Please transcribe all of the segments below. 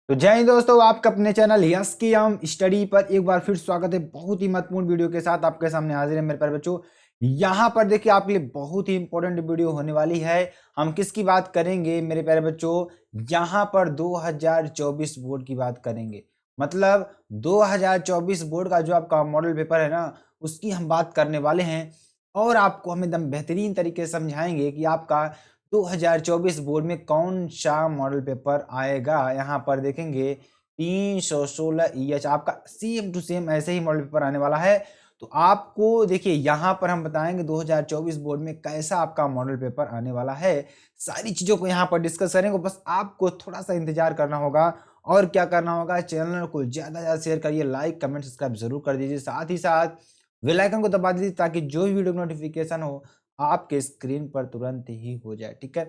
तो जय हिंद दोस्तों, आपका अपने चैनल यस की हम स्टडी पर एक बार फिर स्वागत है। बहुत ही महत्वपूर्ण वीडियो के साथ आपके सामने हाजिर है मेरे प्यारे बच्चों। यहाँ पर देखिए आपके लिए बहुत ही इंपॉर्टेंट वीडियो होने वाली है। हम किसकी बात करेंगे मेरे प्यारे बच्चों? यहाँ पर 2024 बोर्ड की बात करेंगे। मतलब 2024 बोर्ड का जो आपका मॉडल पेपर है ना, उसकी हम बात करने वाले हैं। और आपको हम एकदम बेहतरीन तरीके से समझाएंगे कि आपका 2024 बोर्ड में कौन सा मॉडल पेपर आएगा। यहाँ पर देखेंगे 316 ईएच आपका सेम टू सेम ऐसे ही मॉडल पेपर आने वाला है। तो आपको देखिए यहाँ पर हम बताएंगे 2024 बोर्ड में कैसा आपका मॉडल पेपर आने वाला है। सारी चीजों को यहाँ पर डिस्कस करेंगे। बस आपको थोड़ा सा इंतजार करना होगा। और क्या करना होगा, चैनल को ज्यादा से ज्यादा शेयर करिए, लाइक कमेंट सब्सक्राइब जरूर कर दीजिए, साथ ही साथ बेल आइकन को दबा दीजिए ताकि जो भी वीडियो नोटिफिकेशन हो आपके स्क्रीन पर तुरंत ही हो जाए। ठीक है,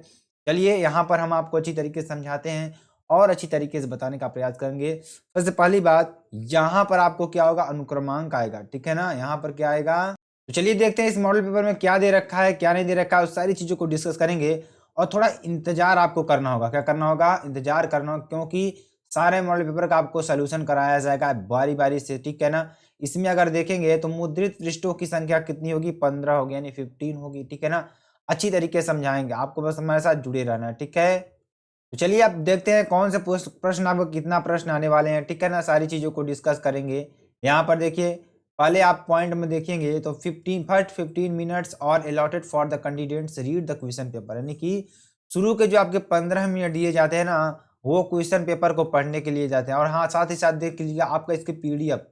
चलिए यहाँ पर हम आपको अच्छी तरीके से समझाते हैं और अच्छी तरीके से बताने का प्रयास करेंगे। सबसे पहली बात, यहाँ पर आपको क्या होगा, अनुक्रमांक आएगा। ठीक है ना, यहाँ पर क्या आएगा, तो चलिए देखते हैं इस मॉडल पेपर में क्या दे रखा है क्या नहीं दे रखा है, उस सारी चीजों को डिस्कस करेंगे। और थोड़ा इंतजार आपको करना होगा। क्या करना होगा? इंतजार करना होगा, क्योंकि सारे मॉडल पेपर का आपको सोल्यूशन कराया जाएगा बारी बारी से। ठीक है ना, इसमें अगर देखेंगे तो मुद्रित पृष्ठों की संख्या कितनी होगी, 15 होगी, यानी 15 होगी। ठीक है ना, अच्छी तरीके से समझाएंगे आपको, बस हमारे साथ जुड़े रहना है। ठीक है, तो चलिए अब देखते हैं कौन से प्रश्न आपको कितना प्रश्न आने वाले हैं। ठीक है ना, सारी चीजों को डिस्कस करेंगे। यहाँ पर देखिए पहले आप पॉइंट में देखेंगे तो 15 मिनट्स और allotted for the candidates read the question paper, यानी कि शुरू के जो आपके 15 मिनट दिए जाते हैं ना, वो क्वेश्चन पेपर को पढ़ने के लिए जाते हैं। और हाँ, साथ ही साथ देख लीजिए आपका इसके पीडीएफ।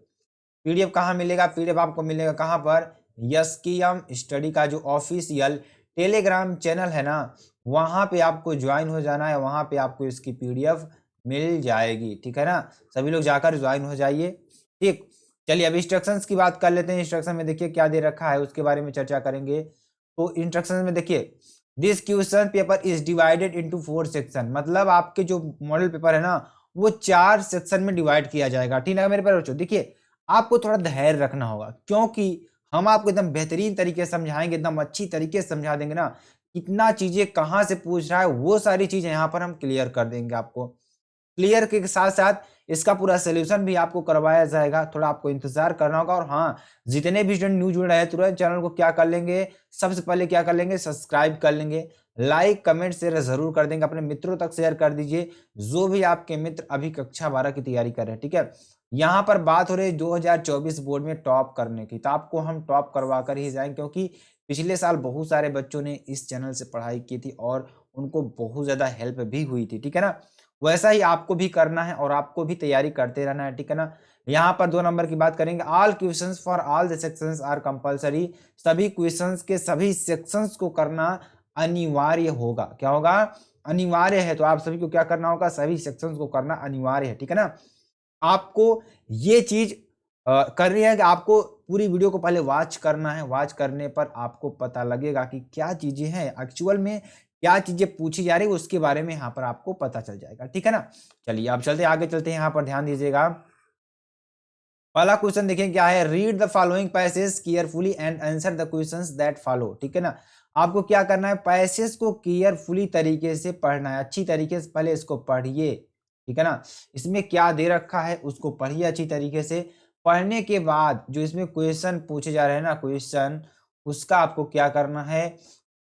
पीडीएफ कहाँ मिलेगा? पीडीएफ आपको मिलेगा कहाँ पर? यस की हम स्टडी का जो ऑफिशियल टेलीग्राम चैनल है ना, वहां पे आपको ज्वाइन हो जाना है। वहां पे आपको इसकी पीडीएफ मिल जाएगी। ठीक है ना, सभी लोग जाकर ज्वाइन हो जाइए। ठीक, चलिए अब इंस्ट्रक्शंस की बात कर लेते हैं। इंस्ट्रक्शन में देखिए क्या दे रखा है, उसके बारे में चर्चा करेंगे। तो इंस्ट्रक्शन में देखिए, this question paper is divided into 4 section. मतलब आपके जो मॉडल पेपर है ना, वो 4 सेक्शन में डिवाइड किया जाएगा। ठीक है मेरे प्यारे बच्चों, देखिए आपको थोड़ा धैर्य रखना होगा, क्योंकि हम आपको एकदम बेहतरीन तरीके से समझाएंगे, एकदम अच्छी तरीके से समझा देंगे ना। कितना चीजें कहाँ से पूछ रहा है वो सारी चीजें यहाँ पर हम क्लियर कर देंगे आपको। क्लियर के साथ साथ इसका पूरा सोल्यूशन भी आपको करवाया जाएगा। थोड़ा आपको इंतजार करना होगा। और हाँ, जितने भी स्टूडेंट न्यू जुड़ रहे हैं तुरंत चैनल को क्या कर लेंगे, सबसे पहले क्या कर लेंगे, सब्सक्राइब कर लेंगे, लाइक कमेंट शेयर जरूर कर देंगे, अपने मित्रों तक शेयर कर दीजिए जो भी आपके मित्र अभी कक्षा 12 की तैयारी कर रहे हैं। ठीक है, यहाँ पर बात हो रही है 2024 बोर्ड में टॉप करने की, तो आपको हम टॉप करवा कर ही जाएंगे, क्योंकि पिछले साल बहुत सारे बच्चों ने इस चैनल से पढ़ाई की थी और उनको बहुत ज्यादा हेल्प भी हुई थी। ठीक है ना, वैसा ही आपको भी करना है और आपको भी तैयारी करते रहना है। ठीक है ना, यहाँ पर 2 नंबर की बात करेंगे, all questions for all the sections are compulsory. सभी क्वेश्चंस के सभी सेक्शंस को करना अनिवार्य होगा। क्या होगा? अनिवार्य है। तो आप सभी को क्या करना होगा, सभी सेक्शंस को करना अनिवार्य है। ठीक है ना, आपको ये चीज करनी है कि आपको पूरी वीडियो को पहले वॉच करना है। वॉच करने पर आपको पता लगेगा कि क्या चीजें हैं एक्चुअल में, क्या चीजें पूछी जा रही है, उसके बारे में यहाँ पर आपको पता चल जाएगा। ठीक है ना, चलिए आप चलते आगे चलते हैं। यहाँ पर ध्यान दीजिएगा, पहला क्वेश्चन देखिए क्या है, read the following passage carefully and answer the questions that follow. ठीक है ना, आपको क्या करना है, पैसेज को केयरफुली तरीके से पढ़ना है, अच्छी तरीके से पहले इसको पढ़िए। ठीक है ना, इसमें क्या दे रखा है उसको पढ़िए अच्छी तरीके से। पढ़ने के बाद जो इसमें क्वेश्चन पूछे जा रहे हैं ना, क्वेश्चन, उसका आपको क्या करना है,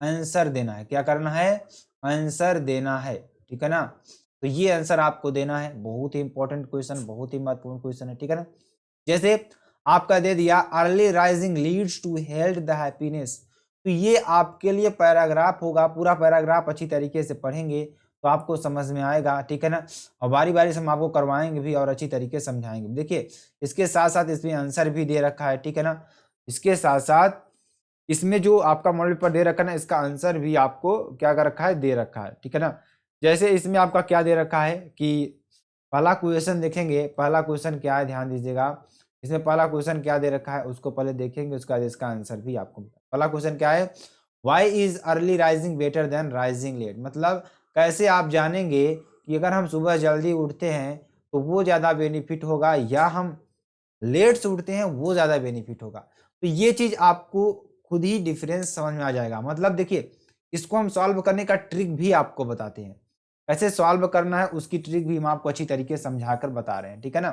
आंसर देना है। क्या करना है? आंसर देना है। ठीक है ना, तो ये आंसर आपको देना है। बहुत ही इंपॉर्टेंट क्वेश्चन, बहुत ही महत्वपूर्ण क्वेश्चन है। ठीक है ना, जैसे आपका दे दिया early rising leads to health the happiness, तो ये आपके लिए पैराग्राफ होगा। पूरा पैराग्राफ अच्छी तरीके से पढ़ेंगे तो आपको समझ में आएगा। ठीक है ना, और बारी बारी से हम आपको करवाएंगे भी और अच्छी तरीके से समझाएंगे। देखिए इसके साथ साथ इसमें आंसर भी दे रखा है। ठीक है ना, इसके साथ साथ इसमें जो आपका मॉडल पेपर दे रखा है ना, इसका आंसर भी आपको क्या कर रखा है, दे रखा है। ठीक है ना, जैसे इसमें आपका क्या दे रखा है कि पहला क्वेश्चन देखेंगे, पहला क्वेश्चन क्या है ध्यान दीजिएगा। इसमें पहला क्वेश्चन क्या दे रखा है उसको पहले देखेंगे, उसका इसका आंसर भी आपको। पहला क्वेश्चन क्या है, why is early rising better than rising late. मतलब कैसे आप जानेंगे कि अगर हम सुबह जल्दी उठते हैं तो वो ज्यादा बेनिफिट होगा, या हम लेट से उठते हैं वो ज्यादा बेनिफिट होगा। तो ये चीज आपको खुद ही डिफरेंस समझ में आ जाएगा। मतलब देखिए, इसको हम सॉल्व करने का ट्रिक भी आपको बताते हैं। कैसे सॉल्व करना है उसकी ट्रिक भी हम आपको अच्छी तरीके से समझाकर बता रहे हैं, ठीक है ना।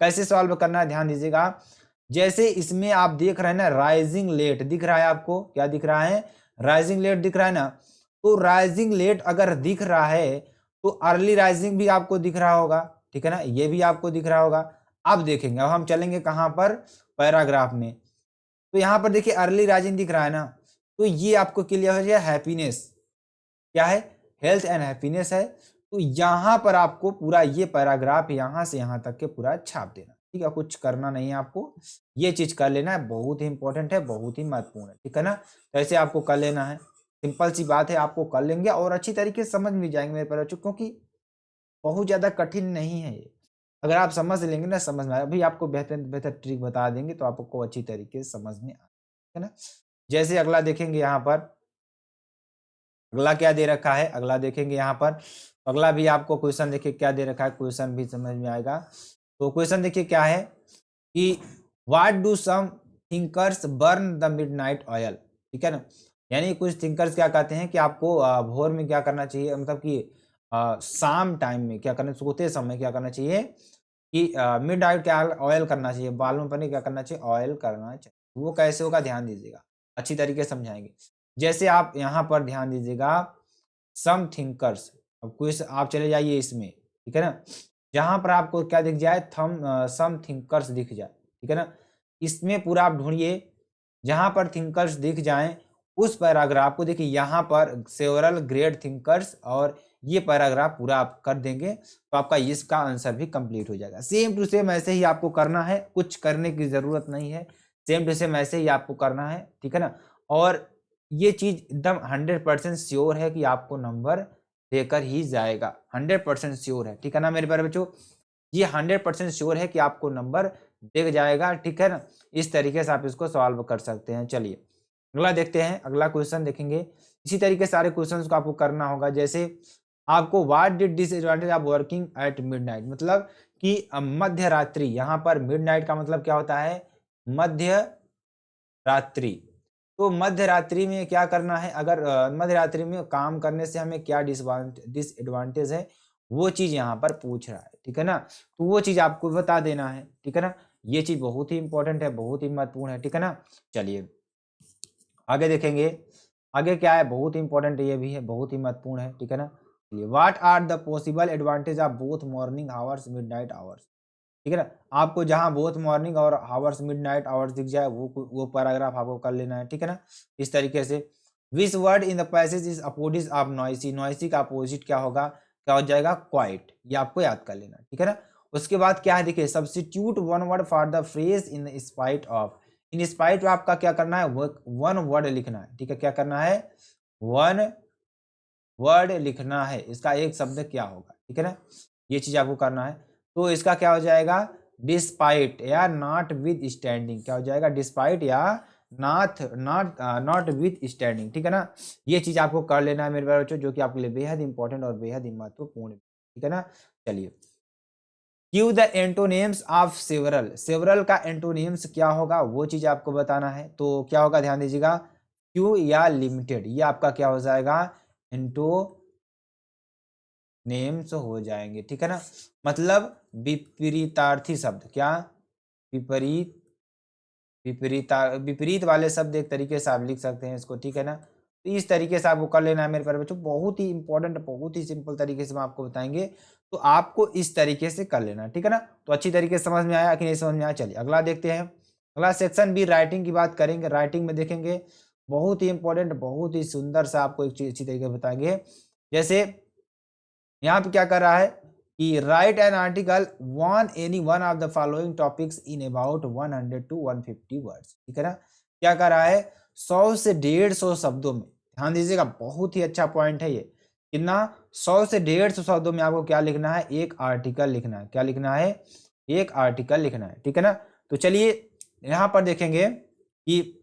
कैसे सॉल्व करना है ध्यान दीजिएगा। जैसे इसमें आप देख रहे हैं ना राइजिंग लेट दिख रहा है आपको, क्या दिख रहा है, राइजिंग लेट दिख रहा है ना। तो राइजिंग लेट अगर दिख रहा है तो अर्ली राइजिंग भी आपको दिख रहा होगा, ठीक है ना, ये भी आपको दिख रहा होगा। अब देखेंगे, अब हम चलेंगे कहां पर, पैराग्राफ में। तो यहां पर देखिए अर्ली राइजिंग दिख रहा है ना, तो ये आपको क्लियर हो जाए हैप्पीनेस, क्या है, हेल्थ एंड हैप्पीनेस है। तो यहां पर आपको पूरा ये पैराग्राफ यहां से यहां तक के पूरा छाप देना, ठीक है, कुछ करना नहीं है आपको, ये चीज कर लेना है, बहुत ही इंपॉर्टेंट है, बहुत ही महत्वपूर्ण है, ठीक है ना। तो ऐसे आपको कर लेना है, सिंपल सी बात है, आपको कर लेंगे और अच्छी तरीके से समझ में जाएंगे मेरे प्यारे बच्चों, क्योंकि बहुत ज्यादा कठिन नहीं है ये। अगर आप समझ लेंगे ना, समझ में अभी आपको बेहतर बेहतर ट्रिक बता देंगे तो आपको अच्छी तरीके से समझ में आ, है ना। जैसे अगला देखेंगे यहाँ पर, अगला क्या दे रखा है, अगला देखेंगे यहाँ पर, अगला भी आपको क्वेश्चन देखिए क्या दे रखा है, क्वेश्चन भी समझ में आएगा। तो क्वेश्चन देखिए क्या है कि what do some thinkers burn the midnight oil, ठीक है ना। यानी कुछ थिंकर्स क्या कहते हैं कि आपको भोर में क्या करना चाहिए, मतलब कि शाम टाइम में क्या करना, सोते समय क्या करना चाहिए कि मिड नाइट क्या ऑयल करना चाहिए, बालों पर नहीं क्या करना चाहिए, ऑयल करना चाहिए। वो कैसे होगा ध्यान दीजिएगा, अच्छी तरीके से समझाएंगे। जैसे आप यहाँ पर ध्यान दीजिएगा, सम थिंकर्स, अब क्विज आप चले जाइए इसमें, ठीक है ना, जहां पर आपको क्या दिख जाए, थम सम थिंकर्स दिख जाए, ठीक है ना, इसमें पूरा आप ढूंढिए, जहां पर थिंकर्स दिख जाएं उस पैराग्राफ को देखिए, यहाँ पर सेवरल ग्रेट थिंकर्स, और ये पैराग्राफ पूरा आप कर देंगे तो आपका इसका आंसर भी कंप्लीट हो जाएगा। सेम टू सेम ऐसे ही आपको करना है, कुछ करने की जरूरत नहीं है, सेम टू सेम ऐसे ही आपको करना है, ठीक है ना। और ये चीज एकदम 100% श्योर है कि आपको नंबर देकर ही जाएगा, 100% श्योर है, ठीक है ना मेरे प्यारे बच्चों, ये 100% श्योर है कि आपको नंबर दे जाएगा, ठीक है ना। इस तरीके से आप इसको सॉल्व कर सकते हैं। चलिए अगला देखते हैं, अगला क्वेश्चन देखेंगे, इसी तरीके सारे क्वेश्चंस को आपको करना होगा। जैसे आपको what did disadvantage of working at midnight, मतलब कि मध्य रात्रि, यहाँ पर मिडनाइट का मतलब क्या होता है, मध्य रात्रि। तो मध्य रात्रि में क्या करना है, अगर मध्य रात्रि में काम करने से हमें क्या डिसएडवांटेज है, वो चीज यहाँ पर पूछ रहा है, ठीक है ना। तो वो चीज आपको बता देना है, ठीक है ना। ये चीज बहुत ही इंपॉर्टेंट है, बहुत ही महत्वपूर्ण है, ठीक है ना। चलिए आगे देखेंगे, आगे क्या है, बहुत इंपॉर्टेंट ये भी है, बहुत ही महत्वपूर्ण है, ठीक है ना। चलिए what are the possible advantage of both morning hours midnight hours, ठीक है ना। आपको जहां बोथ मॉर्निंग और आवर्स मिडनाइट आवर्स दिख जाए वो पैराग्राफ आपको कर लेना है, ठीक है ना। इस तरीके से विच word in the passage is opposite of noisy, noisy का अपोजिट क्या होगा, क्या हो जाएगा, क्वाइट, ये आपको याद कर लेना, ठीक है ना। उसके बाद क्या है देखिए, substitute one word for the phrase in spite of, in spite आपका क्या करना है, वन वर्ड लिखना है, ठीक है, क्या करना है, वन वर्ड लिखना है, इसका एक शब्द क्या होगा, ठीक है ना, ये चीज आपको करना है। तो इसका क्या हो जाएगा, डिस्पाइट या नॉट विद स्टैंडिंग, क्या हो जाएगा, डिस्पाइट या नॉट विद स्टैंडिंग, ठीक है ना। ये चीज आपको कर लेना है मेरे प्यारे बच्चों, जो कि आपके लिए बेहद इंपॉर्टेंट और बेहद ही महत्वपूर्ण, ठीक है ना। चलिए Q the antonyms of several, several का एंटोनिम्स क्या होगा वो चीज आपको बताना है। तो क्या होगा ध्यान दीजिएगा, क्यू या लिमिटेड, ये आपका क्या हो जाएगा, एंटोनेम्स हो जाएंगे, ठीक है ना। मतलब विपरीतार्थी शब्द, क्या, विपरीत, विपरीत वाले शब्द एक तरीके से आप लिख सकते हैं इसको, ठीक है ना। तो इस तरीके से आपको कर लेना है मेरे प्यारे बच्चों, बहुत ही इंपॉर्टेंट, बहुत ही सिंपल तरीके से हम आपको बताएंगे, तो आपको इस तरीके से कर लेना है, ठीक है ना। तो अच्छी तरीके से समझ में आया कि नहीं समझ में आया। चलिए अगला देखते हैं, अगला सेक्शन भी राइटिंग की बात करेंगे। राइटिंग में देखेंगे बहुत ही इंपॉर्टेंट, बहुत ही सुंदर से आपको एक चीज अच्छी तरीके से बताएंगे। जैसे यहाँ पे क्या कर रहा है कि right an article one any one of the following topics in about 100 to 150 words, ठीक है ना। क्या कर रहा है, 100 से 150 शब्दों में, ध्यान दीजिएगा बहुत ही अच्छा पॉइंट है ये, कितना, 100 से 150 शब्दों में आपको क्या लिखना है, एक आर्टिकल लिखना है, क्या लिखना है, एक आर्टिकल लिखना है, ठीक है ना। तो चलिए यहाँ पर देखेंगे कि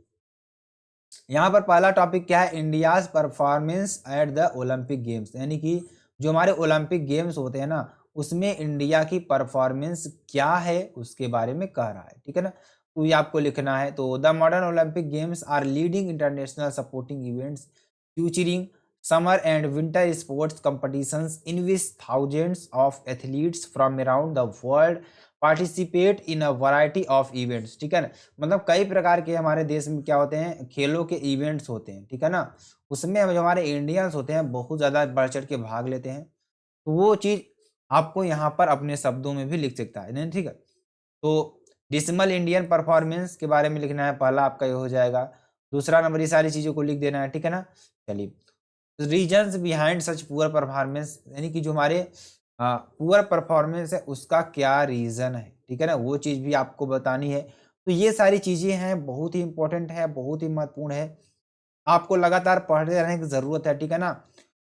यहाँ पर पहला टॉपिक क्या है, India's performance at the Olympic games, यानी कि जो हमारे ओलंपिक गेम्स होते हैं ना, उसमें इंडिया की परफॉर्मेंस क्या है उसके बारे में कह रहा है, ठीक है ना। तो ये आपको लिखना है। तो the modern Olympic games are leading international sporting events featuring summer and winter sports competitions in which thousands of athletes from around the world participate in a variety of events. ठीक है ना, मतलब कई प्रकार के हमारे देश में क्या होते हैं, खेलों के इवेंट्स होते हैं। ठीक है ना, उसमें जो हमारे इंडियंस होते हैं बहुत ज़्यादा बढ़ चढ़ के भाग लेते हैं। तो वो चीज़ आपको यहाँ पर अपने शब्दों में भी लिख सकता है नहीं, ठीक है। तो डिसमल इंडियन परफॉर्मेंस के बारे में लिखना है, पहला आपका ये हो जाएगा। दूसरा नंबर ये सारी चीज़ों को लिख देना है, ठीक है ना। चलिए, रीजन्स बिहाइंड सच पुअर परफॉर्मेंस, यानी कि जो हमारे पुअर परफॉर्मेंस है उसका क्या रीज़न है, ठीक है ना, वो चीज़ भी आपको बतानी है। तो ये सारी चीज़ें हैं, बहुत ही इंपॉर्टेंट है, बहुत ही महत्वपूर्ण है, आपको लगातार पढ़ते रहने की ज़रूरत है, ठीक है ना।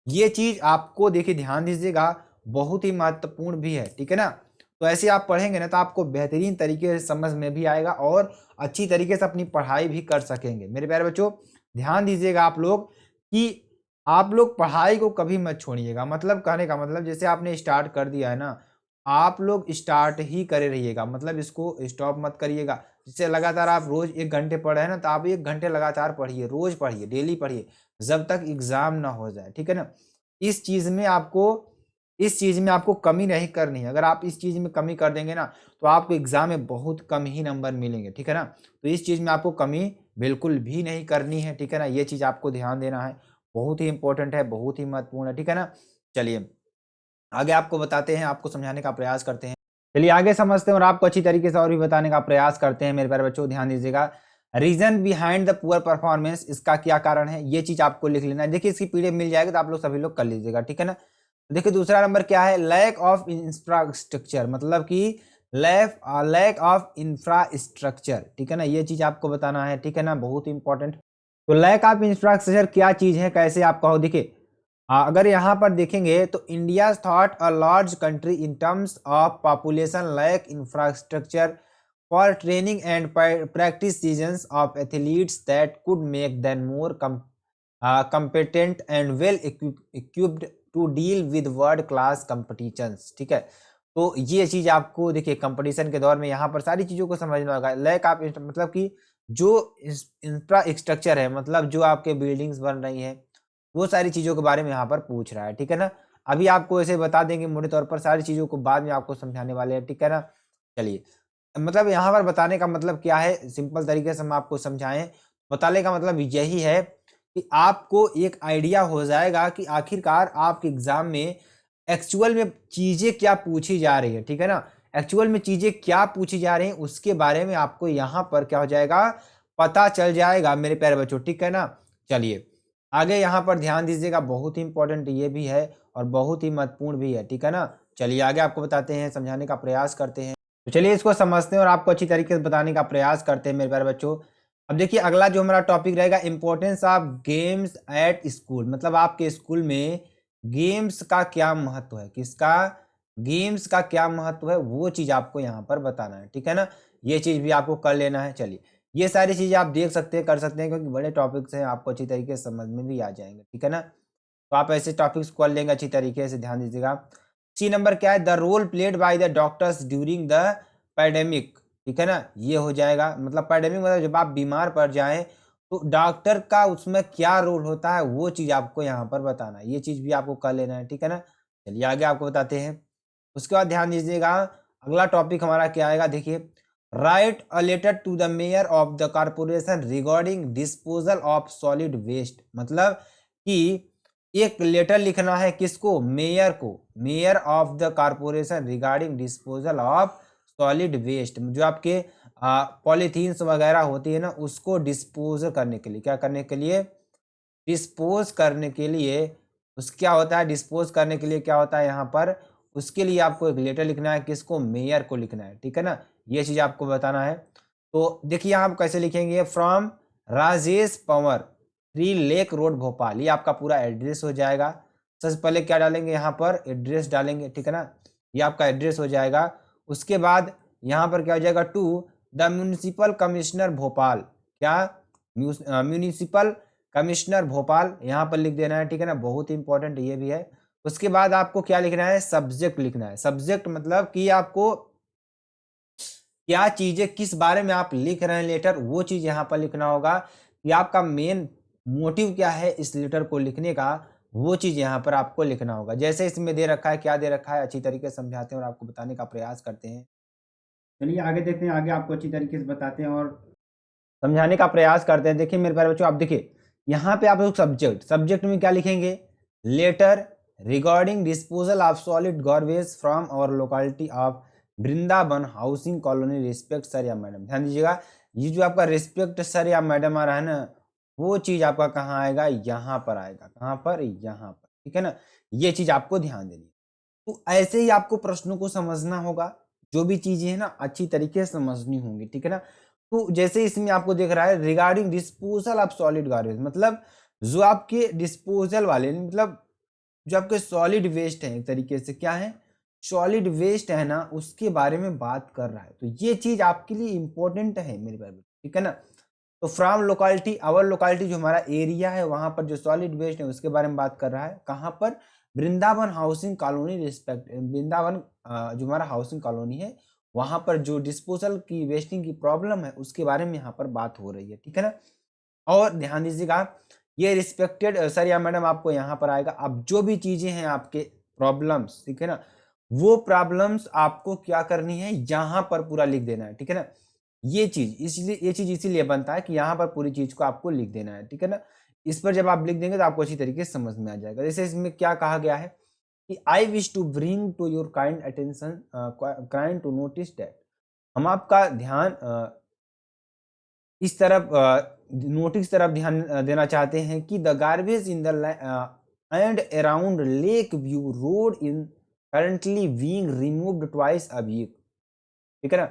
ये चीज़ आपको देखिए ध्यान दीजिएगा, बहुत ही महत्वपूर्ण भी है, ठीक है ना। तो ऐसे आप पढ़ेंगे ना तो आपको बेहतरीन तरीके से समझ में भी आएगा और अच्छी तरीके से अपनी पढ़ाई भी कर सकेंगे। मेरे प्यारे बच्चों, ध्यान दीजिएगा आप लोग कि आप लोग पढ़ाई को कभी मत छोड़िएगा। मतलब कहने का मतलब जैसे आपने स्टार्ट कर दिया है ना, आप लोग स्टार्ट ही करे रहिएगा, मतलब इसको स्टॉप मत करिएगा। जिससे लगातार आप रोज 1 घंटे पढ़ रहे हैं ना, तो आप 1 घंटे लगातार पढ़िए, रोज पढ़िए, डेली पढ़िए, जब तक एग्जाम ना हो जाए, ठीक है ना। इस चीज में आपको इस चीज में आपको कमी नहीं करनी है। अगर आप इस चीज में कमी कर देंगे ना तो आपको एग्जाम में बहुत कम ही नंबर मिलेंगे, ठीक है ना। तो इस चीज में आपको कमी बिल्कुल भी नहीं करनी है, ठीक है ना। ये चीज आपको ध्यान देना है, बहुत ही इंपॉर्टेंट है, बहुत ही महत्वपूर्ण है, ठीक है ना। चलिए आगे आपको बताते हैं, आपको समझाने का प्रयास करते हैं। चलिए आगे समझते हैं और आपको अच्छी तरीके से और भी बताने का प्रयास करते हैं। मेरे प्यारे बच्चों ध्यान दीजिएगा, reason behind the poor performance, इसका क्या कारण है ये चीज आपको लिख लेना है। देखिए इसकी पीडीएफ मिल जाएगी तो आप लोग सभी लोग कर लीजिएगा, ठीक है ना। देखिए दूसरा नंबर क्या है, लैक ऑफ इंफ्रास्ट्रक्चर, मतलब कि लैक ऑफ इंफ्रास्ट्रक्चर, ठीक है ना, ये चीज आपको बताना है, ठीक है ना, बहुत इंपॉर्टेंट। तो लैक ऑफ इंफ्रास्ट्रक्चर क्या चीज है, कैसे आप कहो। देखिए अगर यहाँ पर देखेंगे तो India thought a large country in terms of population lack infrastructure for training and practice seasons of athletes that could make them more competent and well equipped to deal with world class competitions, ठीक है। तो ये चीज आपको देखिए competition के दौर में यहाँ पर सारी चीजों को समझना होगा। लैक ऑफ मतलब कि जो इंफ्रास्ट्रक्चर है, मतलब जो आपके बिल्डिंग्स बन रही है, वो सारी चीजों के बारे में यहाँ पर पूछ रहा है, ठीक है ना। अभी आपको ऐसे बता देंगे मोटे तौर पर, सारी चीजों को बाद में आपको समझाने वाले हैं, ठीक है ना। चलिए मतलब यहाँ पर बताने का मतलब क्या है, सिंपल तरीके से हम आपको समझाएं। बताने का मतलब यही है कि आपको एक आइडिया हो जाएगा कि आखिरकार आपके एग्जाम में एक्चुअल में चीजें क्या पूछी जा रही है, ठीक है ना। एक्चुअल में चीजें क्या पूछी जा रही हैं उसके बारे में आपको यहाँ पर क्या हो जाएगा, पता चल जाएगा मेरे प्यारे बच्चों, ठीक है ना। चलिए आगे यहाँ पर ध्यान दीजिएगा, बहुत ही इंपॉर्टेंट ये भी है और बहुत ही महत्वपूर्ण भी है, ठीक है ना। चलिए आगे आपको बताते हैं, समझाने का प्रयास करते हैं। तो चलिए इसको समझते हैं और आपको अच्छी तरीके से बताने का प्रयास करते हैं मेरे प्यारे बच्चों। अब देखिए अगला जो हमारा टॉपिक रहेगा, importance of games at school, मतलब आपके स्कूल में गेम्स का क्या महत्व है, किसका, गेम्स का क्या महत्व है, वो चीज आपको यहाँ पर बताना है, ठीक है ना। ये चीज भी आपको कर लेना है। चलिए ये सारी चीजें आप देख सकते हैं, कर सकते हैं, क्योंकि बड़े टॉपिक्स हैं, आपको अच्छी तरीके से समझ में भी आ जाएंगे, ठीक है ना। तो आप ऐसे टॉपिक्स को कर लेंगे अच्छी तरीके से, ध्यान दीजिएगा। सी नंबर क्या है, the role played by the doctors during the pandemic, ठीक है ना, ये हो जाएगा। मतलब पैडेमिक मतलब जब आप बीमार पड़ जाएं तो डॉक्टर का उसमें क्या रोल होता है, वो चीज आपको यहाँ पर बताना है, ये चीज भी आपको कर लेना है, ठीक है ना। चलिए आगे आपको बताते हैं। उसके बाद ध्यान दीजिएगा, अगला टॉपिक हमारा क्या आएगा, देखिए write a letter to the mayor of the corporation regarding disposal of solid waste, मतलब कि एक लेटर लिखना है किसको, मेयर को, mayor of the corporation regarding disposal of solid waste, जो आपके पॉलीथीन्स वगैरह होती है ना, उसको डिस्पोज करने के लिए, क्या करने के लिए, डिस्पोज करने के लिए, उस क्या होता है, डिस्पोज करने के लिए क्या होता है यहाँ पर, उसके लिए आपको एक लेटर लिखना है, किसको, मेयर को लिखना है, ठीक है ना। ये चीज आपको बताना है। तो देखिए आप कैसे लिखेंगे, from Rajesh Panwar, 3 lake road Bhopal, ये आपका पूरा एड्रेस हो जाएगा। सबसे पहले क्या डालेंगे यहाँ पर, एड्रेस डालेंगे, ठीक है ना, ये आपका एड्रेस हो जाएगा। उसके बाद यहाँ पर क्या हो जाएगा, to the municipal commissioner Bhopal, क्या, म्यूनिसिपल कमिश्नर भोपाल, यहाँ पर लिख देना है, ठीक है ना, बहुत ही इंपॉर्टेंट ये भी है। उसके बाद आपको क्या लिखना है, सब्जेक्ट लिखना है। सब्जेक्ट मतलब कि आपको क्या चीजें, किस बारे में आप लिख रहे हैं लेटर, वो चीज यहाँ पर लिखना होगा कि आपका मेन मोटिव क्या है इस लेटर को लिखने का, वो चीज यहाँ पर आपको लिखना होगा। जैसे इसमें दे रखा है, क्या दे रखा है अच्छी तरीके से समझाते हैं और आपको बताने का प्रयास करते हैं। चलिए आगे देखते हैं, आगे आपको अच्छी तरीके से बताते हैं और समझाने का प्रयास करते हैं। देखिए मेरे प्यारे बच्चों, आप देखिए यहाँ पे आप लोग सब्जेक्ट में क्या लिखेंगे, letter regarding disposal of solid garbage from our locality of Vrindavan housing colony, respect sir या मैडम। ध्यान दीजिएगा, ये जो आपका रिस्पेक्ट सर या मैडम आ रहा है ना, वो चीज आपका कहाँ आएगा, यहाँ पर आएगा। कहाँ पर, यहाँ पर, ठीक है ना। ये चीज आपको ध्यान देनी है। तो ऐसे ही आपको प्रश्नों को समझना होगा, जो भी चीजें हैं ना अच्छी तरीके से समझनी होंगी, ठीक है ना। तो जैसे इसमें आपको दिख रहा है regarding disposal of solid garbage, मतलब जो आपके डिस्पोजल वाले, मतलब जो आपके सॉलिड वेस्ट है, एक तरीके से क्या है, सॉलिड वेस्ट है ना, उसके बारे में बात कर रहा है। तो ये चीज आपके लिए इंपॉर्टेंट है मेरे भाई, ठीक है ना। तो फ्रॉम लोकेलिटी, आवर लोकेलिटी जो हमारा एरिया है, वहां पर जो सॉलिड वेस्ट है उसके बारे में बात कर रहा है। कहां पर, Vrindavan housing colony, respect Vrindavan जो हमारा हाउसिंग कॉलोनी है, वहां पर जो डिस्पोजल की वेस्टिंग की प्रॉब्लम है उसके बारे में यहाँ पर बात हो रही है, ठीक है ना। और ध्यान दीजिएगा, ये रिस्पेक्टेड सर या मैडम आपको यहाँ पर आएगा। अब जो भी चीजें हैं आपके प्रॉब्लम्स, ठीक है ना, वो प्रॉब्लम्स आपको क्या करनी है, यहाँ पर पूरा लिख देना है, ठीक है ना। ये चीज इसीलिए बनता है कि यहाँ पर पूरी चीज को आपको लिख देना है, ठीक है ना। इस पर जब आप लिख देंगे तो आपको अच्छी तरीके से समझ में आ जाएगा। जैसे इसमें क्या कहा गया है कि I wish to bring to your kind attention, kind to notice that, हम आपका ध्यान इस तरफ नोटिस तरफ ध्यान देना चाहते हैं कि the garbage in the end around lake view road in currently being removed twice a week, ठीक है ना।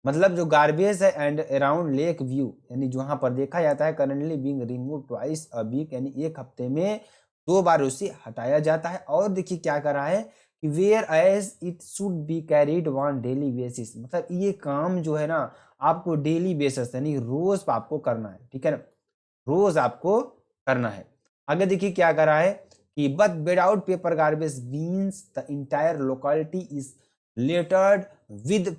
मतलब जो गार्बेज है एंड अराउंड लेक व्यू, यानी जहां पर देखा जाता है, currently being removed twice a week, यानी एक हफ्ते में 2 बार उसे हटाया जाता है। और देखिए क्या कर रहा है कि whereas it should be carried on daily basis, मतलब ये काम जो है ना आपको डेली बेसिस यानी रोज आपको करना है, ठीक है ना, रोज आपको करना है। आगे देखिए क्या कर रहा है कि but without paper garbage means the entire locality is littered with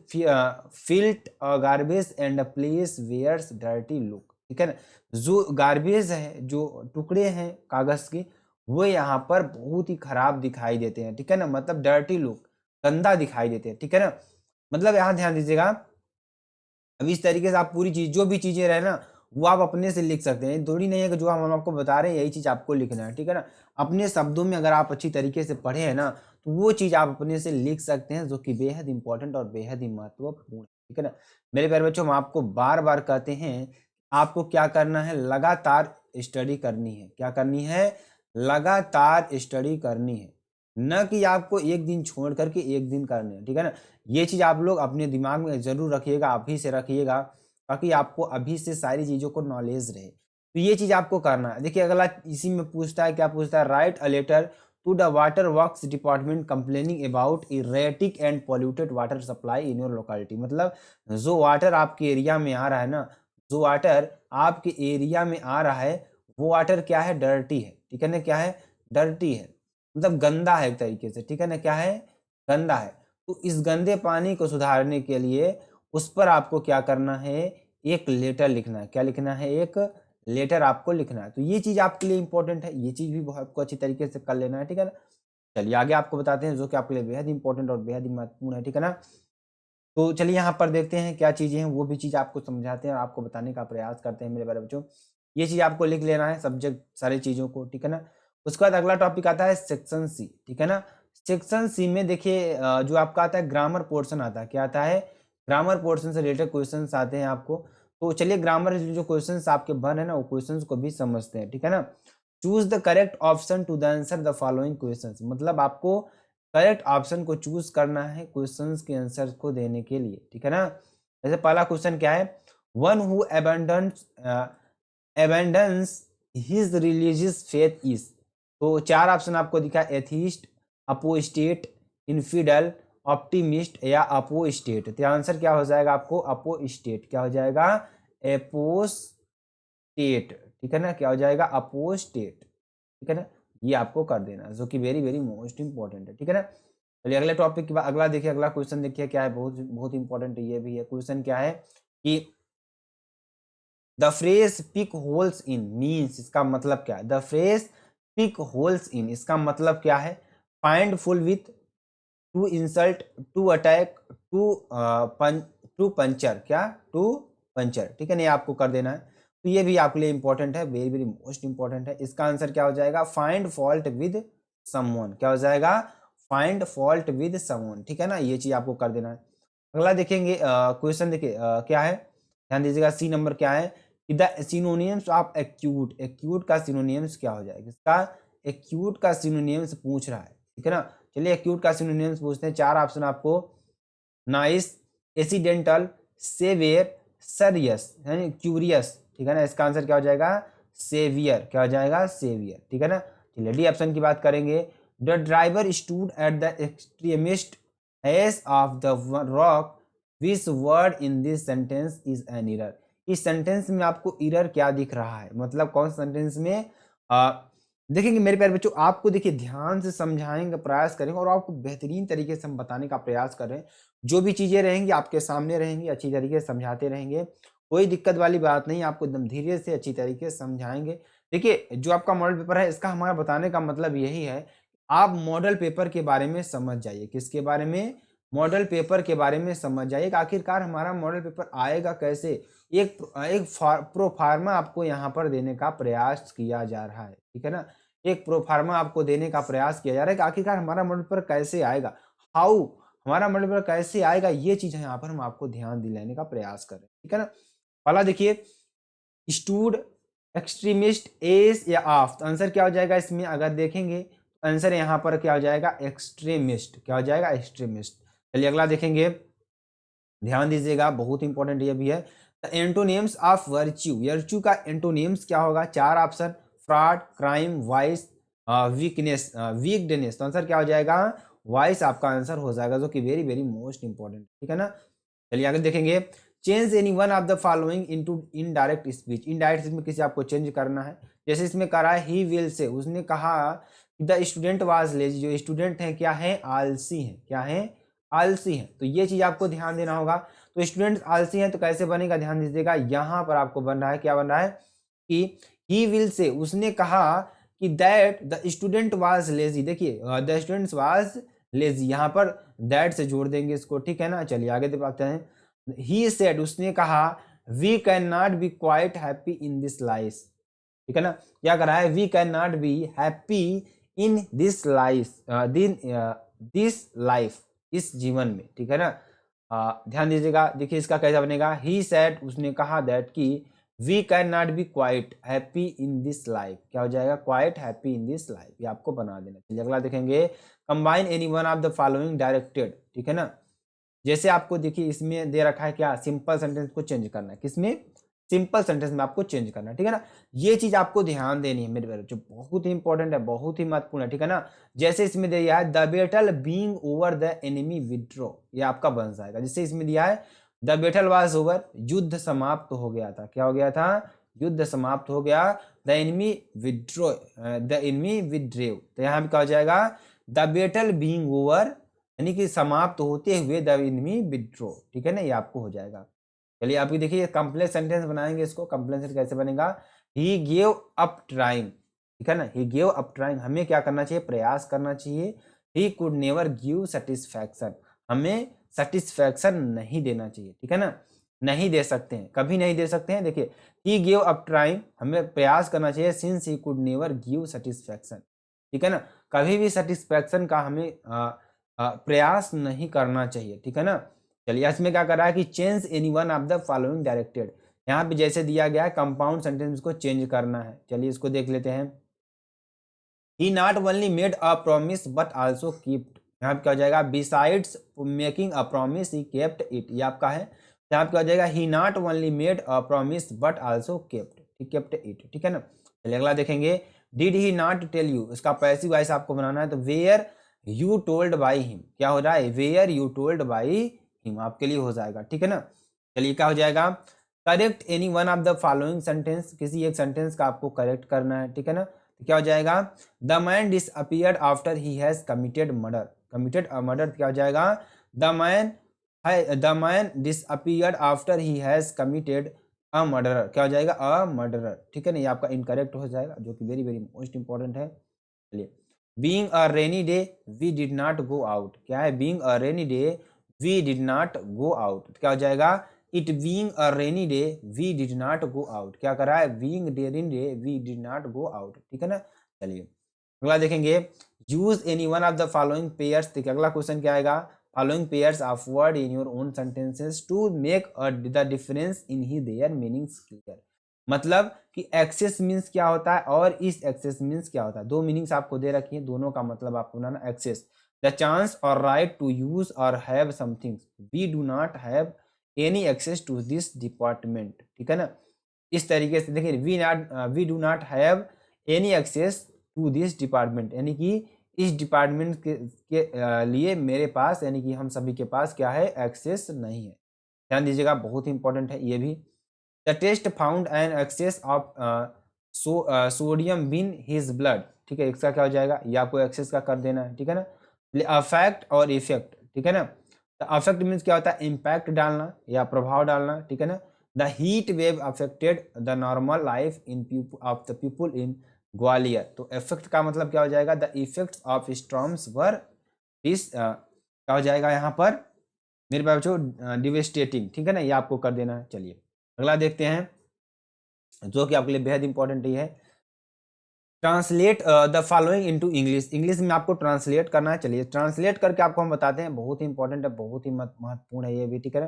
filth garbage and a place wears dirty look, ठीक है ना। जो गार्बेज है, जो टुकड़े हैं कागज के, वो यहाँ पर बहुत ही खराब दिखाई देते हैं, ठीक है ना, मतलब डर्टी लुक, गंदा दिखाई देते हैं, ठीक है ना। मतलब यहाँ ध्यान दीजिएगा, अब इस तरीके से आप पूरी चीज, जो भी चीजें रहे ना, वो आप अपने से लिख सकते हैं। थोड़ी नहीं है कि जो हम आपको बता रहे हैं यही चीज आपको लिखना है, ठीक है ना। अपने शब्दों में अगर आप अच्छी तरीके से पढ़े हैं ना, तो वो चीज आप अपने से लिख सकते हैं, जो कि बेहद इंपॉर्टेंट और बेहद ही महत्वपूर्ण, ठीक है ना। मेरे प्यारे बच्चों, हम आपको बार बार कहते हैं, आपको क्या करना है, लगातार स्टडी करनी है। क्या करनी है, लगातार स्टडी करनी है, न कि आपको एक दिन छोड़ करके एक दिन करने हैं, ठीक है ना। ये चीज आप लोग अपने दिमाग में जरूर रखिएगा, अभी से रखिएगा, ताकि आपको अभी से सारी चीजों को नॉलेज रहे। तो ये चीज आपको करना है। देखिए अगला इसी में पूछता है, क्या पूछता है, write a letter to the water works department complaining about erratic and polluted water supply in your locality, मतलब जो वाटर आपके एरिया में आ रहा है ना, जो वाटर आपके एरिया में आ रहा है, वो वाटर क्या है, डर्टी है, ठीक है ना। क्या है, डर्टी है, मतलब गंदा है एक तरीके से, ठीक है ना। क्या है, गंदा है। तो इस गंदे पानी को सुधारने के लिए उस पर आपको क्या करना है, एक लेटर लिखना है। क्या लिखना है, एक लेटर आपको लिखना है। तो ये चीज आपके लिए इंपॉर्टेंट है, ये चीज भी बहुत आपको अच्छी तरीके से कर लेना है, ठीक है ना। चलिए आगे आपको बताते हैं जो कि आपके लिए बेहद इंपॉर्टेंट और बेहद ही महत्वपूर्ण है, ठीक है ना। तो चलिए यहाँ पर देखते हैं क्या चीजें हैं, वो भी चीज आपको समझाते हैं और आपको बताने का प्रयास करते हैं मेरे प्यारे बच्चों। ये चीज आपको लिख लेना है, सब्जेक्ट सारी चीजों को, ठीक है ना। उसके बाद अगला टॉपिक आता है सेक्शन सी, ठीक है ना। सेक्शन सी में देखिए जो आपका आता है ग्रामर पोर्शन आता है। क्या आता है, ग्रामर पोर्शन से रिलेटेड क्वेश्चन आते हैं आपको। तो चलिए ग्रामर जो क्वेश्चन आपके बन है ना, वो क्वेश्चन को भी समझते हैं, ठीक है ना। Choose the correct option to the answer the following question, मतलब आपको करेक्ट ऑप्शन को चूज करना है क्वेश्चंस के आंसर को देने के लिए, ठीक है ना। जैसे पहला क्वेश्चन क्या है, one who abandons his religious faith is, तो 4 ऑप्शन आपको दिखा, एथीस्ट, अपोस्टेट, इनफिडल, ऑप्टिमिस्ट या अपोस्टेट। तो आंसर क्या हो जाएगा आपको, अपोस्टेट। क्या हो जाएगा, एपोस्टेट, ठीक है ना। क्या हो जाएगा, अपोस्टेट, ठीक है ना। ये आपको कर देना, जो कि वेरी वेरी मोस्ट इंपॉर्टेंट है, ठीक है ना। चलिए अगले टॉपिक के बाद अगला देखिए, अगला क्वेश्चन देखिए क्या है, बहुत बहुत इंपॉर्टेंट ये भी है। क्वेश्चन क्या है कि the phrase pick holes in means, इसका मतलब क्या है, the phrase pick holes in, इसका मतलब क्या है? Find fault with, to insult, to attack, to puncture, क्या? टू पंचर, ठीक है ना, ये आपको कर देना है। तो ये भी आपके लिए इंपॉर्टेंट है, वेरी वेरी मोस्ट इंपॉर्टेंट है। इसका आंसर क्या हो जाएगा? फाइंड फॉल्ट विद समवन, क्या हो जाएगा? फाइंड फॉल्ट विद समवन, ठीक है ना, ये चीज आपको कर देना है। अगला देखेंगे क्वेश्चन, देखिए क्या है, ध्यान दीजिएगा। सी नंबर क्या है कि the synonyms of acute, acute का सिनोनिम्स क्या हो जाएगा? इसका एक्यूट का सिनोनिम्स पूछ रहा है, ठीक है ना। चलिए एक्यूट का सिनोनिम्स पूछते हैं। चार ऑप्शन आपको, नाइस, एसिडेंटल, सेवियर, सरियस यानी क्यूरियस, ठीक है ना। इसका आंसर क्या हो जाएगा? सेवियर, क्या हो जाएगा? सेवियर, ठीक है ना। चलिए डी ऑप्शन की बात करेंगे। The driver stood at the extremist edge of the rock, which word in this sentence is an error. इस सेंटेंस में आपको एरर क्या दिख रहा है? मतलब कौन सा सेंटेंस में देखेंगे मेरे प्यारे बच्चों, आपको देखिए ध्यान से समझाएंगे, प्रयास करेंगे और आपको बेहतरीन तरीके से हम बताने का प्रयास कर रहे हैं। जो भी चीजें रहेंगी आपके सामने रहेंगी, अच्छी तरीके से समझाते रहेंगे, कोई दिक्कत वाली बात नहीं, आपको एकदम धीरे से अच्छी तरीके से समझाएंगे। देखिए जो आपका मॉडल पेपर है, इसका हमारा बताने का मतलब यही है, आप मॉडल पेपर के बारे में समझ जाइए। किसके बारे में? मॉडल पेपर के बारे में समझ जाइए। आखिरकार हमारा मॉडल पेपर आएगा कैसे, एक प्रोफार्मा आपको यहाँ पर देने का प्रयास किया जा रहा है, ठीक है ना। एक प्रोफार्मा आपको देने का प्रयास किया जा रहा है कि आखिरकार हमारा मॉडल पेपर कैसे आएगा, हाउ हमारा मॉडल पेपर कैसे आएगा, ये चीज यहाँ पर हम आपको ध्यान दिलाने का प्रयास कर रहे हैं, ठीक है ना। पहला देखिए, स्टूड, एक्सट्रीमिस्ट, एस या ऑफ, तो आंसर क्या हो जाएगा इसमें? अगर देखेंगे तो आंसर यहाँ पर क्या हो जाएगा? एक्सट्रीमिस्ट, क्या हो जाएगा? एक्सट्रीमिस्ट। चलिए अगला देखेंगे, ध्यान दीजिएगा, बहुत इंपॉर्टेंट ये भी है। The antonyms of virtue, virtue का एंटोनिम्स क्या होगा? चार option, fraud, crime, vice, weakness, वीकडनेस, तो आंसर क्या हो जाएगा? वाइस आपका आंसर हो जाएगा, जो कि वेरी वेरी मोस्ट इंपॉर्टेंट, ठीक है ना। चलिए आगे देखेंगे, change any one of the following into indirect speech, indirect speech में किसी आपको चेंज करना है। जैसे इसमें करा है ही विल से, उसने कहा द स्टूडेंट वाज लेजी, जो स्टूडेंट है क्या है? आलसी है, क्या है? आलसी है। तो ये चीज आपको ध्यान देना होगा। तो स्टूडेंट आलसी है तो कैसे बनेगा? ध्यान दीजिएगा, यहाँ पर आपको बन रहा है, क्या बन रहा है कि ही विल से, उसने कहा कि that the student was lazy, देखिए द स्टूडेंट वाज लेजी, यहाँ पर दैट से जोड़ देंगे इसको, ठीक है ना। चलिए आगे देखते हैं। ही सेड, उसने कहा we can not be quite happy in this life, ठीक है ना। क्या कर रहा है? We can not be happy in this life, this life, इस जीवन में, ठीक है ना। ध्यान दीजिएगा, देखिए इसका कैसा बनेगा? ही सेड, उसने कहा दैट कि we can not be quite happy in this life, क्या हो जाएगा? Quite happy in this life, ये आपको बना देना। चलिए अगला देखेंगे, combine any one of the following directed, ठीक है ना। जैसे आपको देखिए इसमें दे रखा है क्या? सिंपल सेंटेंस को चेंज करना है, किसमें? सिंपल सेंटेंस में आपको चेंज करना है, ठीक है ना। ये चीज आपको ध्यान देनी है मेरे बच्चों, बहुत ही इंपॉर्टेंट है, बहुत ही महत्वपूर्ण है, ठीक है ना। जैसे इसमें दिया है the battle being over the enemy withdraw, ये आपका बन जाएगा। जैसे इसमें दिया है द बैटल वाज ओवर, युद्ध समाप्त हो गया था, क्या हो गया था? युद्ध समाप्त हो गया। The enemy withdraw, the enemy withdrew, तो यहाँ पे क्या हो जाएगा? द बैटल बीइंग ओवर यानी कि समाप्त होते हुए द एनिमी विड्रॉ, ठीक है ना, ये आपको हो जाएगा। चलिए आप देखिए कंप्लेक्स सेंटेंस बनाएंगे, इसको कंप्लेक्स सेंटेंस कैसे बनेगा? ही गेव अप ट्राइंग, ठीक है ना, ही गेव अप ट्राइंग, हमें क्या करना चाहिए? प्रयास करना चाहिए। He could never give satisfaction, हमें सेटिस्फैक्शन नहीं देना चाहिए, ठीक है ना, नहीं दे सकते हैं, कभी नहीं दे सकते हैं। देखिए ही गेव अप ट्राइंग, हमें प्रयास करना चाहिए, since he could never give satisfaction, ठीक है ना, कभी भी सेटिस्फैक्शन का हमें प्रयास नहीं करना चाहिए, ठीक है ना। चलिए इसमें क्या कर रहा है कि change any one of the following directed, यहाँ पे जैसे दिया गया है कंपाउंड सेंटेंस को चेंज करना है। चलिए इसको देख लेते हैं। He not only made a promise but also kept, यहाँ पे क्या हो जाएगा? Besides making a promise he kept it, ये आपका है। यहाँ पे क्या हो जाएगा? He not only made a promise but also kept, he kept it, ठीक है ना। चलिए अगला देखेंगे, did he not tell you, इसका पैसिव वॉइस आपको बनाना है। तो were you told by him, क्या हो रहा है? Where you told by him आपके लिए हो जाएगा, ठीक है ना। चलिए क्या हो जाएगा? Correct any one of the following sentence, किसी एक सेंटेंस का आपको करेक्ट करना है, ठीक है ना। तो क्या हो जाएगा? The man disappeared after he has committed murder, committed a murder, क्या हो जाएगा? The man disappeared after he has committed a murderer, क्या हो जाएगा? अ मर्डरर, ठीक है ना, ये आपका इनकरेक्ट हो जाएगा, जो कि वेरी वेरी मोस्ट इंपॉर्टेंट है। चलिए, being a rainy day we did not go out, क्या है, being a rainy day we did not go out, क्या हो जाएगा, it being a rainy day we did not go out, क्या कर रहा है, being rainy day we did not go out, ठीक है ना। चलिए अगला देखेंगे, use any one of the following pairs, देखिए अगला क्वेश्चन क्या आएगा, following pairs of word in your own sentences to make the difference in he their meanings clear, मतलब कि एक्सेस मीन्स क्या होता है और इस एक्सेस मीन्स क्या होता है, दो मीनिंग्स आपको दे रखी है, दोनों का मतलब आपको बनाना, एक्सेस द चांस और राइट टू यूज और have something, we do not have any access to this department, ठीक है ना। इस तरीके से देखिए, we do not have any access to this department, यानी कि इस डिपार्टमेंट के लिए मेरे पास, यानी कि हम सभी के पास क्या है, एक्सेस नहीं है। ध्यान दीजिएगा, बहुत ही इंपॉर्टेंट है ये भी। The test found an excess of sodium in his blood, ठीक है, इसका क्या हो जाएगा, ये आपको एक्सेस का कर देना है, ठीक है ना। अफेक्ट और इफेक्ट, ठीक है ना, तो अफेक्ट मीन्स क्या होता है, इम्पैक्ट डालना या प्रभाव डालना, ठीक है ना। The heat wave affected the normal life in of the people इन ग्वालियर, तो इफेक्ट का मतलब क्या हो जाएगा, the effects of storms were this, क्या हो जाएगा यहाँ पर मेरे बच्चों, डिवेस्टेटिंग, ठीक है ना, ये आपको कर देना है। चलिए अगला देखते हैं जो कि आपके लिए बेहद इंपॉर्टेंट ही है, translate the following into English, English में आपको ट्रांसलेट करना है। चलिए ट्रांसलेट करके आपको हम बताते हैं, बहुत ही इंपॉर्टेंट है, बहुत ही महत्वपूर्ण है ये भी, ठीक है ना।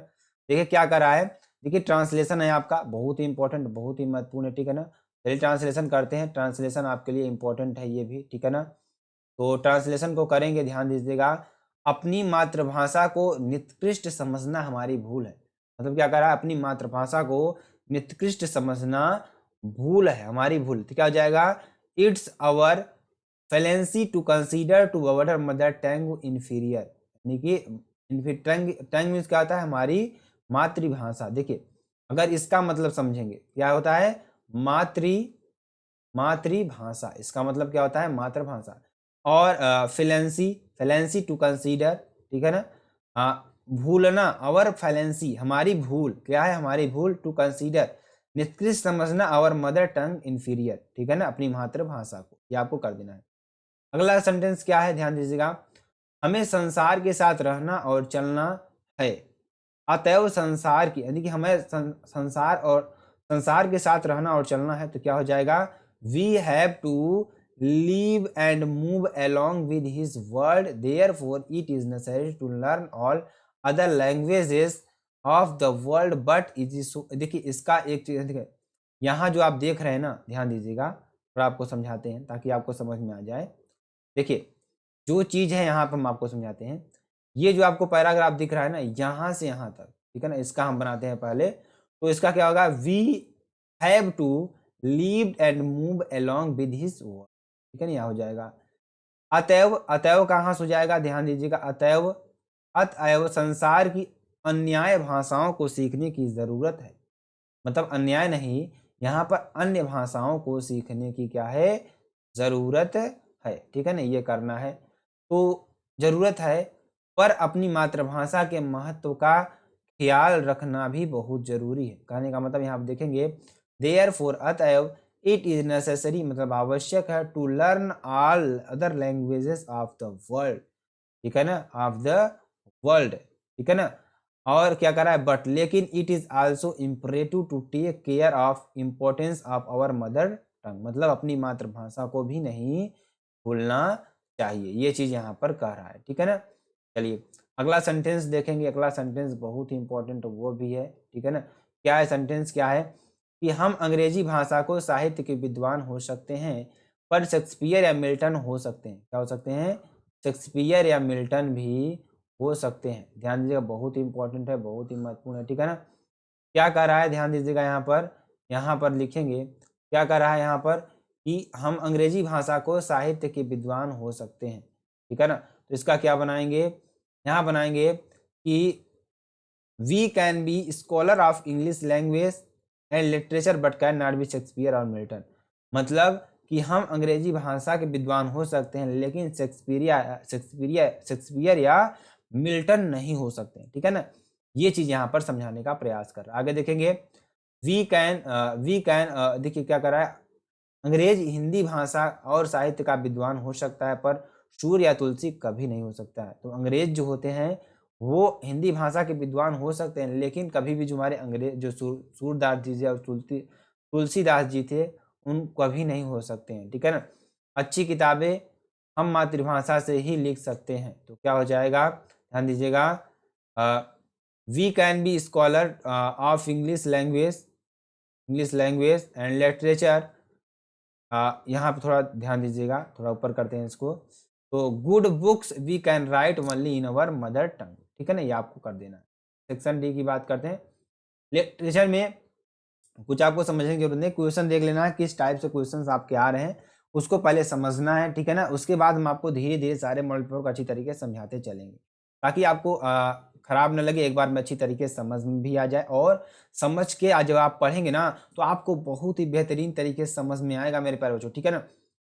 देखिए क्या कर रहा है, देखिए ट्रांसलेशन है आपका, बहुत ही इंपॉर्टेंट, बहुत ही महत्वपूर्ण है, ठीक है ना। चलिए ट्रांसलेशन करते हैं, ट्रांसलेशन आपके लिए इंपॉर्टेंट है ये भी, ठीक है ना। तो ट्रांसलेशन को करेंगे, ध्यान दीजिएगा, अपनी मातृभाषा को निकृष्ट समझना हमारी भूल है, मतलब क्या कर रहा है, अपनी मातृभाषा को निकृष्ट समझना भूल है, हमारी भूल, तो क्या हो जाएगा, it's our fallacy to consider to our mother tongue inferior, यानी कि टंग मीन्स क्या होता है, हमारी मातृभाषा। देखिए अगर इसका मतलब समझेंगे, क्या होता है, मातृभाषा, इसका मतलब क्या होता है, मातृभाषा, और फेलेंसी टू कंसीडर, ठीक है ना, भूलना, अवर फेलेंसी हमारी भूल, क्या है, हमारी भूल, टू कंसीडर निकृष्ट समझना, अवर मदर टंग इंफीरियर, ठीक है ना, अपनी मातृभाषा को, ये आपको कर देना है। अगला सेंटेंस क्या है, ध्यान दीजिएगा, हमें संसार के साथ रहना और चलना है, अतएव संसार की, यानी कि हमें संसार के साथ रहना और चलना है, तो क्या हो जाएगा, we have to live and move along with his world, therefore it is necessary to learn all other languages of the world, but it is so, देखिए इसका एक चीज देखिए, यहाँ जो आप देख रहे हैं ना, ध्यान दीजिएगा, थोड़ा आपको समझाते हैं ताकि आपको समझ में आ जाए। देखिए जो चीज है यहाँ पर हम आपको समझाते हैं, ये जो आपको पैराग्राफ दिख रहा है ना, यहाँ से यहाँ तक, ठीक है ना, इसका हम बनाते हैं पहले, तो इसका क्या होगा, we have to live and move along with his word, ठीक है ना, यह हो जाएगा। अतएव, अतएव कहाँ से हो जाएगा, ध्यान दीजिएगा, अतएव, अतएव संसार की अन्याय भाषाओं को सीखने की जरूरत है, मतलब अन्याय नहीं, यहाँ पर अन्य भाषाओं को सीखने की क्या है, जरूरत है, ठीक है ना, ये करना है, तो जरूरत है, पर अपनी मातृभाषा के महत्व का ख्याल रखना भी बहुत जरूरी है, कहने का मतलब यहाँ आप देखेंगे, देयरफॉर अतएव इट इज नेसेसरी, मतलब आवश्यक है, to learn all other languages of the world, ठीक है ना, ऑफ द वर्ल्ड, ठीक है ना, और क्या कर रहा है, बट लेकिन it is also imperative to take care of importance of our mother tongue, मतलब अपनी मातृभाषा को भी नहीं भूलना चाहिए, ये चीज यहाँ पर कह रहा है, ठीक है ना। चलिए अगला सेंटेंस देखेंगे, अगला सेंटेंस बहुत ही इंपॉर्टेंट वो भी है, ठीक है ना, क्या है सेंटेंस, क्या है कि हम अंग्रेजी भाषा को साहित्य के विद्वान हो सकते हैं, पर शेक्सपियर या मिल्टन हो सकते हैं, क्या हो सकते हैं, शेक्सपियर या मिल्टन भी हो सकते हैं, ध्यान दीजिएगा, बहुत ही इंपॉर्टेंट है, बहुत ही महत्वपूर्ण है, ठीक है ना। क्या कह रहा है, ध्यान दीजिएगा, यहाँ पर लिखेंगे, क्या कह रहा है यहाँ पर कि हम अंग्रेजी भाषा को साहित्य के विद्वान हो सकते हैं, ठीक है ना, तो इसका क्या बनाएंगे, यहाँ बनाएंगे कि we can be scholar of English language and literature but can not be Shakespeare और मिल्टन, मतलब कि हम अंग्रेजी भाषा के विद्वान हो सकते हैं लेकिन शेक्सपियर या मिल्टन नहीं हो सकते, ठीक है ना, ये चीज यहाँ पर समझाने का प्रयास कर रहा है। आगे देखेंगे, वी कैन देखिए क्या कर रहा है, अंग्रेज हिंदी भाषा और साहित्य का विद्वान हो सकता है पर सूर्य या तुलसी कभी नहीं हो सकता है। तो अंग्रेज जो होते हैं वो हिंदी भाषा के विद्वान हो सकते हैं, लेकिन कभी भी जो हमारे अंग्रेज जो सूरदास जी और तुलसीदास जी थे उन कभी नहीं हो सकते हैं, ठीक है ना। अच्छी किताबें हम मातृभाषा से ही लिख सकते हैं। तो क्या हो जाएगा, ध्यान दीजिएगा, we can be scholar of English language and literature. यहाँ पे थोड़ा ध्यान दीजिएगा, थोड़ा ऊपर करते हैं इसको। तो good books we can write only in our mother tongue, ठीक है ना, ये आपको कर देना है। सेक्शन डी की बात करते हैं। लिटरेचर में कुछ आपको समझने की जरूरत नहीं, क्वेश्चन देख लेना है किस टाइप से क्वेश्चंस आपके आ रहे हैं, उसको पहले समझना है, ठीक है ना। उसके बाद हम आपको धीरे धीरे सारे मॉडल पेपर को अच्छी तरीके से समझाते चलेंगे, ताकि आपको खराब न लगे, एक बार में अच्छी तरीके से समझ में भी आ जाए। और समझ के आज जब आप पढ़ेंगे ना तो आपको बहुत ही बेहतरीन तरीके से समझ में आएगा मेरे प्यारे बच्चों, ठीक है ना।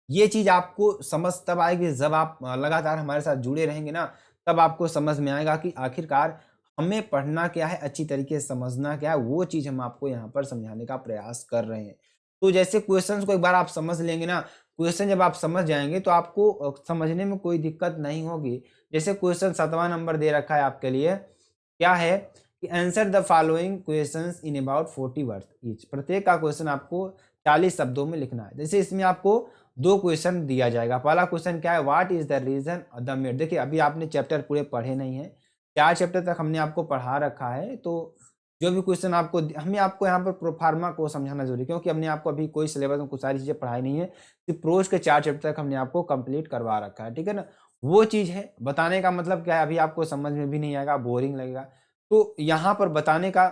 ये चीज आपको समझ तब आएगी जब आप लगातार हमारे साथ जुड़े रहेंगे ना, तब आपको समझ में आएगा कि आखिरकार हमें पढ़ना क्या है, अच्छी तरीके से समझना क्या है, वो चीज हम आपको यहाँ पर समझाने का प्रयास कर रहे हैं। तो जैसे क्वेश्चंस को एक बार आप समझ लेंगे ना, क्वेश्चन जब आप समझ जाएंगे तो आपको समझने में कोई दिक्कत नहीं होगी। जैसे क्वेश्चन 7वां नंबर दे रखा है आपके लिए, क्या है कि answer the following questions in about 40 words each. प्रत्येक का क्वेश्चन आपको 40 शब्दों में लिखना है। जैसे इसमें आपको दो क्वेश्चन दिया जाएगा। पहला क्वेश्चन क्या है, what is the reason the made. देखिए अभी आपने चैप्टर पूरे पढ़े नहीं है, 4 चैप्टर तक हमने आपको पढ़ा रखा है। तो जो भी क्वेश्चन आपको, हमें आपको यहाँ पर प्रोफार्मा को समझाना जरूरी, क्योंकि हमने आपको अभी कोई सिलेबस में कुछ सारी चीजें पढ़ाई नहीं है, सिर्फ प्रोज के 4 चैप्टर तक हमने आपको कंप्लीट करवा रखा है, ठीक है ना। वो चीज है बताने का मतलब क्या है, अभी आपको समझ में भी नहीं आएगा, बोरिंग लगेगा। तो यहाँ पर बताने का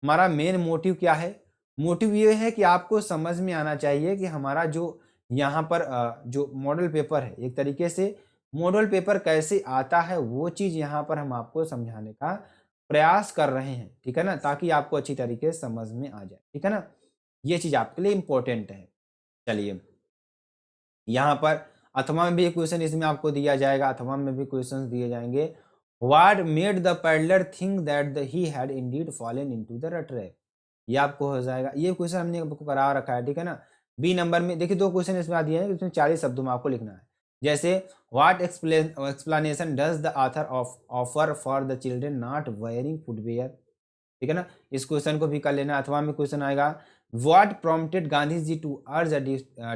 हमारा मेन मोटिव क्या है, मोटिव ये है कि आपको समझ में आना चाहिए कि हमारा जो यहाँ पर जो मॉडल पेपर है, एक तरीके से मॉडल पेपर कैसे आता है वो चीज यहाँ पर हम आपको समझाने का प्रयास कर रहे हैं, ठीक है ना, ताकि आपको अच्छी तरीके से समझ में आ जाए, ठीक है ना। ये चीज आपके लिए इंपॉर्टेंट है। चलिए यहाँ पर अथवा में भी एक क्वेश्चन इसमें आपको दिया जाएगा, अथवा में भी क्वेश्चन दिए जाएंगे। What made the peddler think that he had Indeed fallen into the रट ट्रैप। ये आपको हो जाएगा, ये क्वेश्चन हमने आपको करा रखा है, ठीक है ना। बी नंबर में देखिए 2 क्वेश्चन इसमें दिए हैं, इसमें 40 शब्दों में आपको लिखना है। जैसे what explanation does the author offer for the children not wearing footwear, ठीक है ना। इस क्वेश्चन को भी कर लेना। अथवा में क्वेश्चन आएगा, what prompted Gandhi ji to urge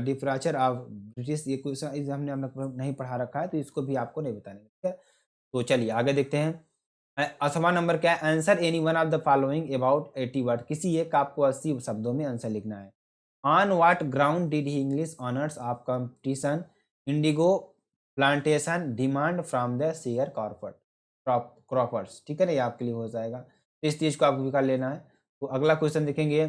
departure of British. ये क्वेश्चन हमने नहीं पढ़ा रखा है, तो इसको भी आपको नहीं बताने, ठीक है। तो चलिए आगे देखते हैं। 8वां नंबर क्या है, answer any one of the following about 80 word. किसी एक आपको 80 शब्दों में आंसर लिखना है। On what ground did he English honours of competition Indigo plantation demand from the share croppers, ठीक है ना, ये आपके लिए हो जाएगा। इस चीज को आपको भी कर लेना है। तो अगला क्वेश्चन देखेंगे,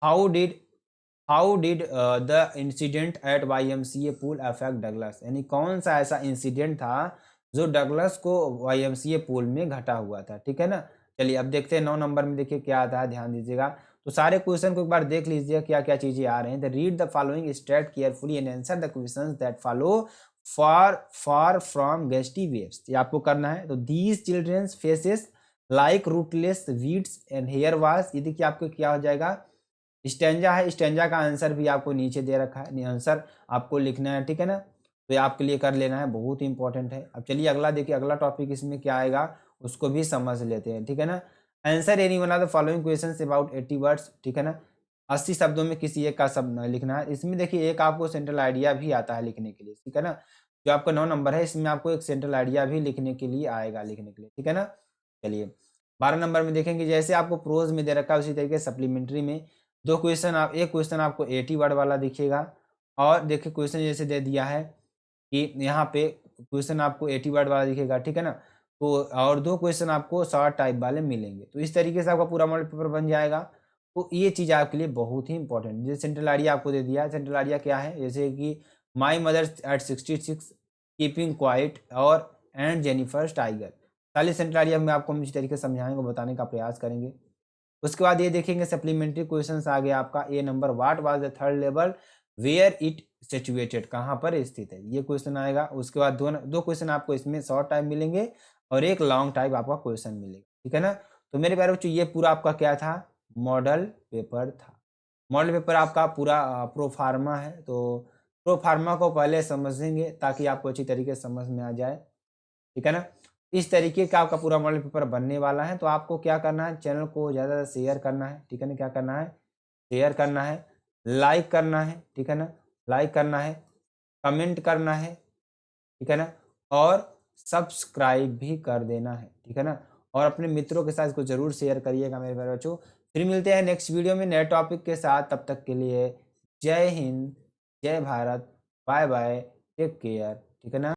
how did the incident at YMCA pool affect Douglas. यानी कौन सा ऐसा इंसिडेंट था जो डगलस को YMCA पूल में घटा हुआ था, ठीक है ना। चलिए अब देखते हैं 9 नंबर में, देखिए क्या आता है, ध्यान दीजिएगा। तो सारे क्वेश्चन को एक बार देख लीजिए क्या क्या चीजें आ रहे हैं। Read the following state carefully and answer the questions that follow far far from gusty waves. ये आपको करना है। तो these children's faces like rootless weeds and hair wash. ये देखिए आपको क्या हो जाएगा, स्टेंजा है, स्टेंजा का आंसर भी आपको नीचे दे रखा है, आंसर आपको लिखना है, ठीक है ना। तो ये आपके लिए कर लेना है, बहुत ही इंपॉर्टेंट है। अब चलिए अगला देखिए, अगला टॉपिक इसमें क्या आएगा उसको भी समझ लेते हैं, ठीक है ना। Answer any one of the following questions about 80 words, ठीक है ना। 80 शब्दों में किसी एक का शब्द लिखना है। इसमें देखिए एक आपको सेंट्रल आइडिया भी आता है लिखने के लिए, ठीक है ना। जो आपका 9 नंबर है इसमें आपको एक सेंट्रल आइडिया भी लिखने के लिए आएगा, लिखने के लिए, ठीक है ना। चलिए 12 नंबर में देखेंगे, जैसे आपको प्रोज में दे रखा है उसी तरीके सप्लीमेंट्री में दो क्वेश्चन, आप एक क्वेश्चन आपको 80 वर्ड वाला दिखेगा, और देखिए क्वेश्चन जैसे दे दिया है कि यहाँ पे क्वेश्चन आपको 80 वर्ड वाला दिखेगा, ठीक है ना। तो और दो क्वेश्चन आपको शॉर्ट टाइप वाले मिलेंगे। तो इस तरीके से आपका पूरा मॉडल पेपर बन जाएगा। तो ये चीज़ आपके लिए बहुत ही इंपॉर्टेंट। जैसे सेंट्रल आइडिया आपको दे दिया है, सेंट्रल आइडिया क्या है, जैसे कि my mother eight 66 keeping quiet और एंड जेनिफर टाइगर। सारे सेंट्रल आइडिया में आपको हम इस तरीके से समझाएंगे, बताने का प्रयास करेंगे। उसके बाद ये देखेंगे सप्लीमेंट्री क्वेश्चंस आ गया आपका। A number, what was the third level where it situated, कहाँ पर स्थित है, ये क्वेश्चन आएगा। उसके बाद दो क्वेश्चन आपको इसमें शॉर्ट टाइप मिलेंगे और एक लॉन्ग टाइप आपका क्वेश्चन मिलेगा, ठीक है ना। तो मेरे प्यारे बच्चों ये पूरा आपका क्या था, मॉडल पेपर था। मॉडल पेपर आपका पूरा प्रोफार्मा है, तो प्रोफार्मा को पहले समझेंगे ताकि आपको अच्छी तरीके से समझ में आ जाए, ठीक है ना। इस तरीके का आपका पूरा मॉडल पेपर बनने वाला है। तो आपको क्या करना है, चैनल को ज़्यादा शेयर करना है, ठीक है ना। क्या करना है, शेयर करना है, लाइक करना है, ठीक है ना, लाइक करना है, कमेंट करना है, ठीक है ना, और सब्सक्राइब भी कर देना है, ठीक है ना। और अपने मित्रों के साथ इसको जरूर शेयर करिएगा मेरे प्यारे बच्चों। फिर मिलते हैं नेक्स्ट वीडियो में नए टॉपिक के साथ। तब तक के लिए जय हिंद, जय Bharat, bye bye, take care, ठीक है ना।